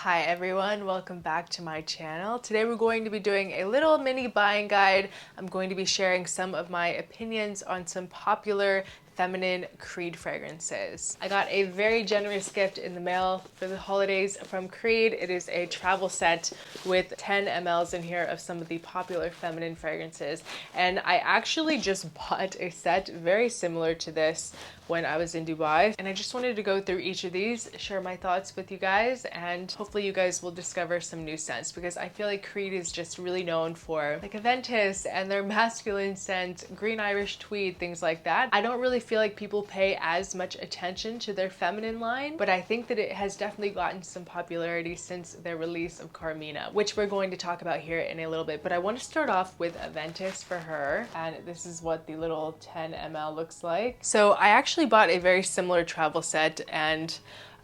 Hi everyone, welcome back to my channel. Today we're going to be doing a little mini buying guide. I'm going to be sharing some of my opinions on some popular feminine Creed fragrances. I got a very generous gift in the mail for the holidays from Creed. It is a travel set with 10 mLs in here of some of the popular feminine fragrances. And I actually just bought a set very similar to this when I was in Dubai. And I just wanted to go through each of these, share my thoughts with you guys, and hopefully you guys will discover some new scents, because I feel like Creed is just really known for like Aventus and their masculine scent, green Irish tweed, things like that. I don't really feel like people pay as much attention to their feminine line, but I think that it has definitely gotten some popularity since their release of Carmina, which we're going to talk about here in a little bit. But I want to start off with Aventus for her, and this is what the little 10 ml looks like. So I actually bought a very similar travel set, and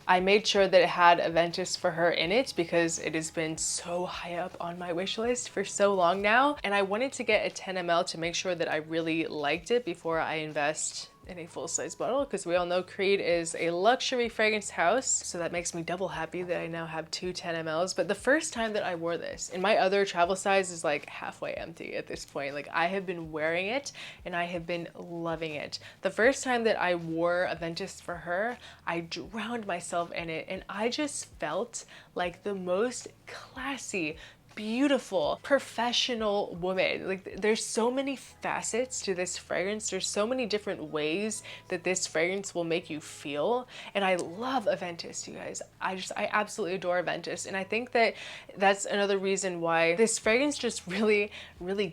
I made sure that it had Aventus for her in it because it has been so high up on my wish list for so long now. And I wanted to get a 10 ml to make sure that I really liked it before I invest in a full-size bottle, because we all know Creed is a luxury fragrance house, so that makes me double happy that I now have two 10 mls. But the first time that I wore this, and my other travel size is like halfway empty at this point, like I have been wearing it and I have been loving it. The first time that I wore Aventus for her, I drowned myself in it, and I just felt like the most classy, beautiful, professional woman. Like, there's so many facets to this fragrance. There's so many different ways that this fragrance will make you feel. And I love Aventus, you guys. I absolutely adore Aventus. And I think that that's another reason why this fragrance just really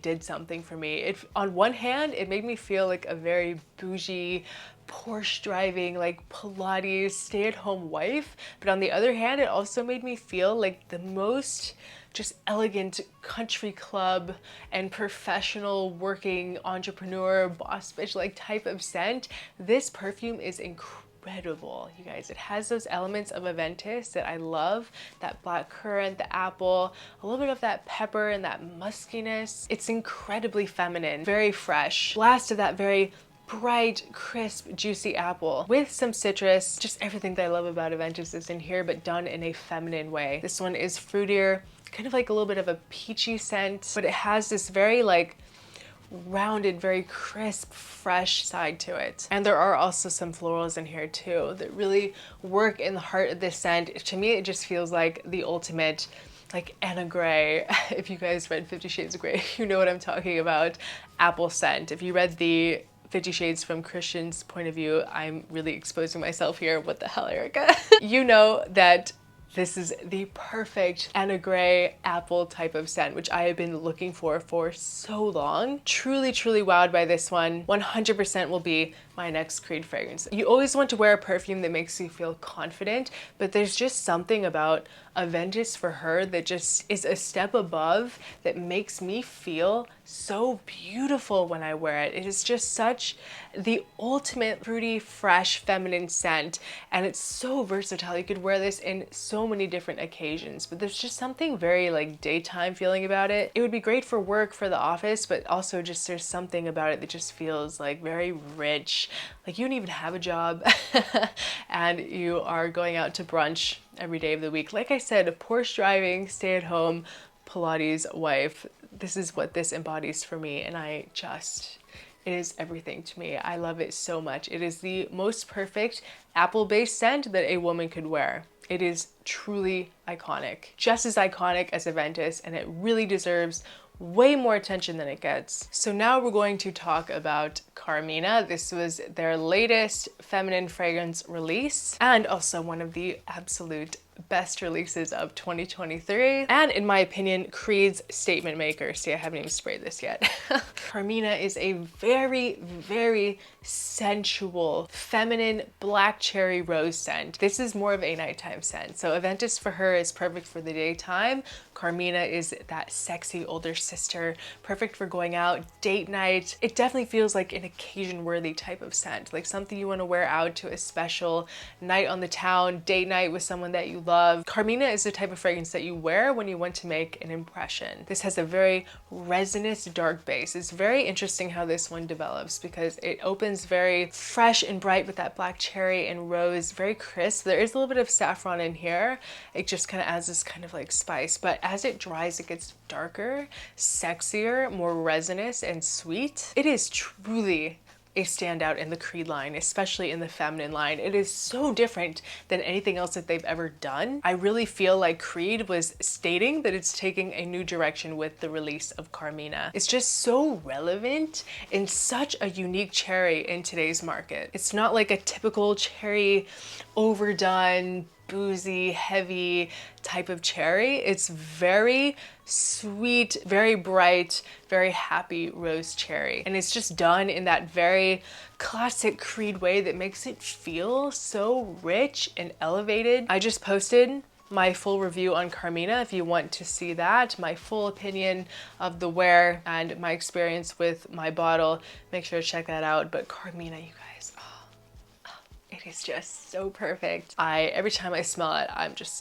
did something for me. It, on one hand, it made me feel like a very bougie, Porsche driving, like Pilates, stay-at-home wife. But on the other hand, it also made me feel like the most just elegant country club and professional working entrepreneur, boss bitch like type of scent. This perfume is incredible, you guys. It has those elements of Aventus that I love, that black currant, the apple, a little bit of that pepper and that muskiness. It's incredibly feminine, very fresh. Blast of that very bright, crisp, juicy apple with some citrus. Just everything that I love about Aventus is in here, but done in a feminine way. This one is fruitier, kind of like a little bit of a peachy scent, but it has this very like rounded, very crisp, fresh side to it. And there are also some florals in here too that really work in the heart of this scent. To me, it just feels like the ultimate like Anna Grey. If you guys read 50 Shades of Grey, you know what I'm talking about. Apple scent. If you read the 50 Shades from Christian's point of view, I'm really exposing myself here. What the hell, Erica? You know that this is the perfect Anna Grey apple type of scent, which I have been looking for so long. Truly wowed by this one. 100% will be my next Creed fragrance. You always want to wear a perfume that makes you feel confident, but there's just something about Aventus for her that just is a step above, that makes me feel so beautiful when I wear it. It is just such the ultimate fruity, fresh, feminine scent, and it's so versatile. You could wear this in so many different occasions, but there's just something very like daytime feeling about it. It would be great for work, for the office, but also just there's something about it that just feels like very rich. Like you don't even have a job and you are going out to brunch every day of the week. Like I said, a Porsche driving, stay at home, Pilates wife. This is what this embodies for me, and it is everything to me. I love it so much. It is the most perfect apple-based scent that a woman could wear. It is truly iconic. Just as iconic as Aventus, and it really deserves way more attention than it gets. So now we're going to talk about Carmina. This was their latest feminine fragrance release, and also one of the absolute best releases of 2023, and in my opinion, Creed's statement maker. See, I haven't even sprayed this yet. Carmina is a very sensual, feminine black cherry rose scent. This is more of a nighttime scent. So Aventus for her is perfect for the daytime. Carmina is that sexy older sister, perfect for going out, date night. It definitely feels like an occasion-worthy type of scent, like something you want to wear out to a special night on the town, date night with someone that you love. love. Carmina is the type of fragrance that you wear when you want to make an impression. This has a very resinous dark base. It's very interesting how this one develops because it opens very fresh and bright with that black cherry and rose, very crisp. There is a little bit of saffron in here. It just kind of adds this kind of like spice, but as it dries, it gets darker, sexier, more resinous and sweet. It is truly a standout in the Creed line, especially in the feminine line. It is so different than anything else that they've ever done. I really feel like Creed was stating that it's taking a new direction with the release of Carmina. It's just so relevant and such a unique cherry in today's market. It's not like a typical cherry overdone, boozy, heavy type of cherry. It's very sweet, very bright, very happy rose cherry. And it's just done in that very classic Creed way that makes it feel so rich and elevated. I just posted my full review on Carmina if you want to see that, my full opinion of the wear and my experience with my bottle. Make sure to check that out. But Carmina, you guys, it is just so perfect. Every time I smell it,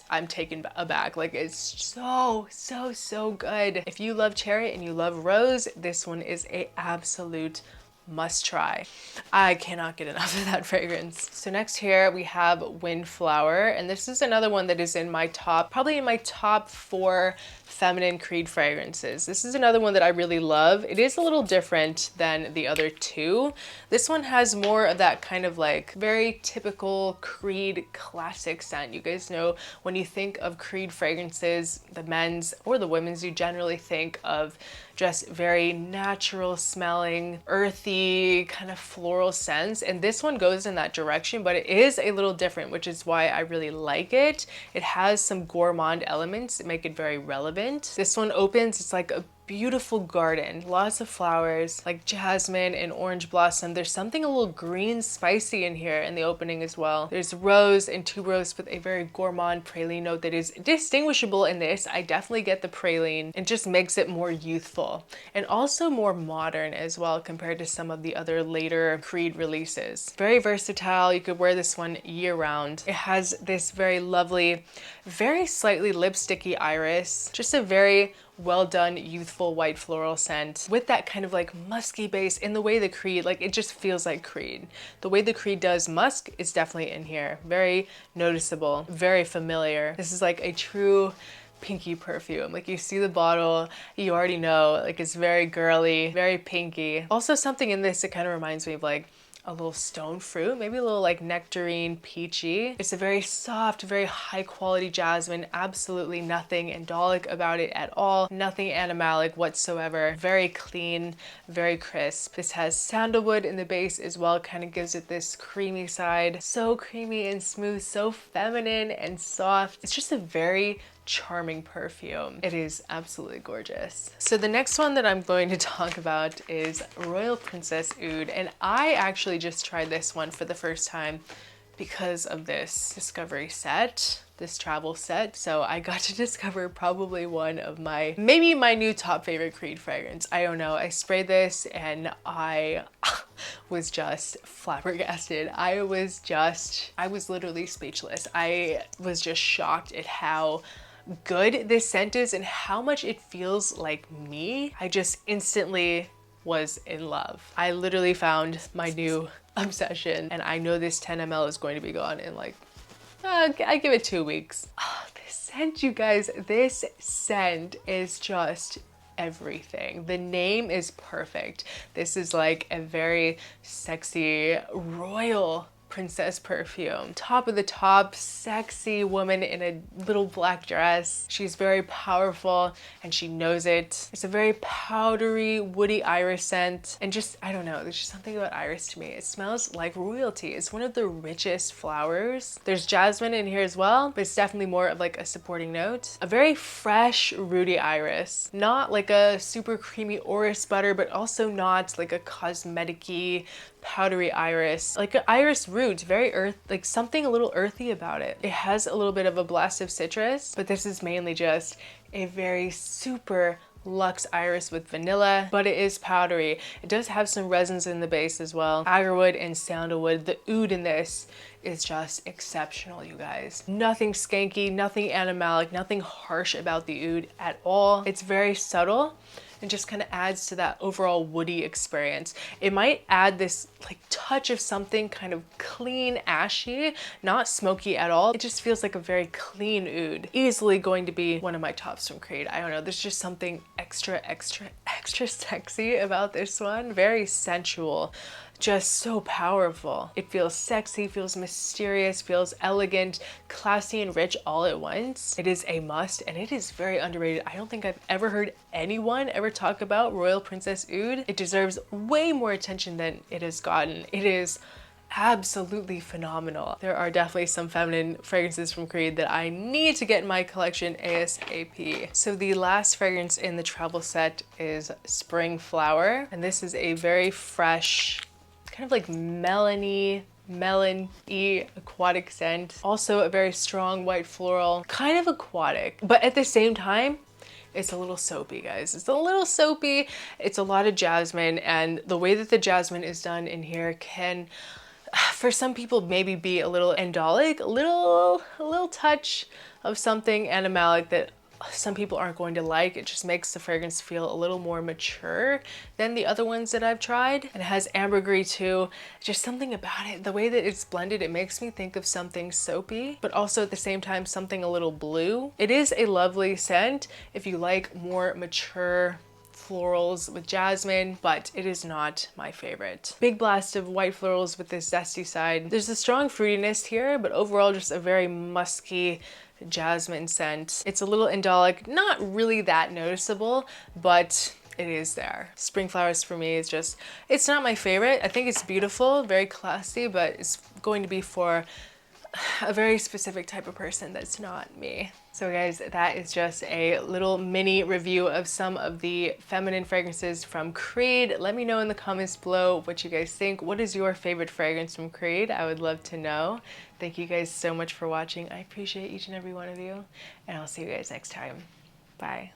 I'm taken aback. Like, it's so good. If you love cherry and you love rose, this one is a absolute must try. I cannot get enough of that fragrance. So next here we have Windflower, and this is another one that is in my top, probably in my top 4 feminine Creed fragrances. This is another one that I really love. It is a little different than the other 2. This one has more of that kind of like very typical Creed classic scent. You guys know when you think of Creed fragrances, the men's or the women's, you generally think of just very natural smelling, earthy, kind of floral scents. And this one goes in that direction, but it is a little different, which is why I really like it. It has some gourmand elements that make it very relevant. This one opens, it's like a beautiful garden, lots of flowers like jasmine and orange blossom. There's something a little green spicy in here in the opening as well. There's rose and tuberose with a very gourmand praline note that is distinguishable in this. I definitely get the praline. It just makes it more youthful and also more modern as well compared to some of the other later Creed releases. Very versatile. You could wear this one year round. It has this very lovely, very slightly lipsticky iris, just a very well done youthful white floral scent with that kind of like musky base in the way the Creed, like it just feels like Creed. The way the Creed does musk is definitely in here. Very noticeable, very familiar. This is like a true pinky perfume. Like you see the bottle, you already know, like it's very girly, very pinky. Also something in this that kind of reminds me of like a little stone fruit, maybe a little like nectarine, peachy. It's a very soft, very high quality jasmine, absolutely nothing indolic about it at all, nothing animalic whatsoever. Very clean, very crisp. This has sandalwood in the base as well, kind of gives it this creamy side. So creamy and smooth, so feminine and soft. It's just a very charming perfume. It is absolutely gorgeous. So the next one that I'm going to talk about is Royal Princess Oud, and I actually just tried this one for the first time because of this discovery set, this travel set. So I got to discover probably one of my, maybe my new top favorite Creed fragrance. I don't know. I sprayed this and I was just flabbergasted. I was literally speechless. I was just shocked at how good this scent is and how much it feels like me. I just instantly was in love. I literally found my new obsession, and I know this 10 ml is going to be gone in like, I give it 2 weeks. Oh, this scent, you guys, this scent is just everything. The name is perfect. This is like a very sexy, royal princess perfume. Top of the top, sexy woman in a little black dress. She's very powerful and she knows it. It's a very powdery, woody iris scent. And just, I don't know, there's just something about iris to me. It smells like royalty. It's one of the richest flowers. There's jasmine in here as well, but it's definitely more of like a supporting note. A very fresh, rooty iris. Not like a super creamy orris butter, but also not like a cosmetic-y, powdery iris. Like an iris root, very like something a little earthy about it. It has a little bit of a blast of citrus, but this is mainly just a very super Luxe Iris with vanilla, but it is powdery. It does have some resins in the base as well. Agarwood and sandalwood. The oud in this is just exceptional, you guys. Nothing skanky, nothing animalic, nothing harsh about the oud at all. It's very subtle and just kind of adds to that overall woody experience. It might add this like touch of something kind of clean, ashy, not smoky at all. It just feels like a very clean oud. Easily going to be one of my tops from Creed. I don't know, there's just something extra sexy about this one. Very sensual. Just so powerful. It feels sexy, feels mysterious, feels elegant, classy, and rich all at once. It is a must, and it is very underrated. I don't think I've ever heard anyone ever talk about Royal Princess Oud. It deserves way more attention than it has gotten. It is absolutely phenomenal. There are definitely some feminine fragrances from Creed that I need to get in my collection ASAP. So the last fragrance in the travel set is Spring Flower, and this is a very fresh, kind of like melon-y aquatic scent. Also a very strong white floral, kind of aquatic, but at the same time, it's a little soapy, guys. It's a little soapy. It's a lot of jasmine, and the way that the jasmine is done in here can, for some people, maybe be a little andolic, a little touch of something animalic that some people aren't going to like. It just makes the fragrance feel a little more mature than the other ones that I've tried. And it has ambergris too. Just something about it, the way that it's blended, it makes me think of something soapy, but also at the same time something a little blue. It is a lovely scent if you like more mature florals with jasmine, but it is not my favorite. Big blast of white florals with this zesty side. There's a strong fruitiness here, but overall just a very musky jasmine scent. It's a little indolic, not really that noticeable, but it is there. Spring Flowers for me is just, it's not my favorite. I think it's beautiful, very classy, but it's going to be for a very specific type of person that's not me. So guys, that is just a little mini review of some of the feminine fragrances from Creed. Let me know in the comments below what you guys think. What is your favorite fragrance from Creed? I would love to know. Thank you guys so much for watching. I appreciate each and every one of you, and I'll see you guys next time. Bye.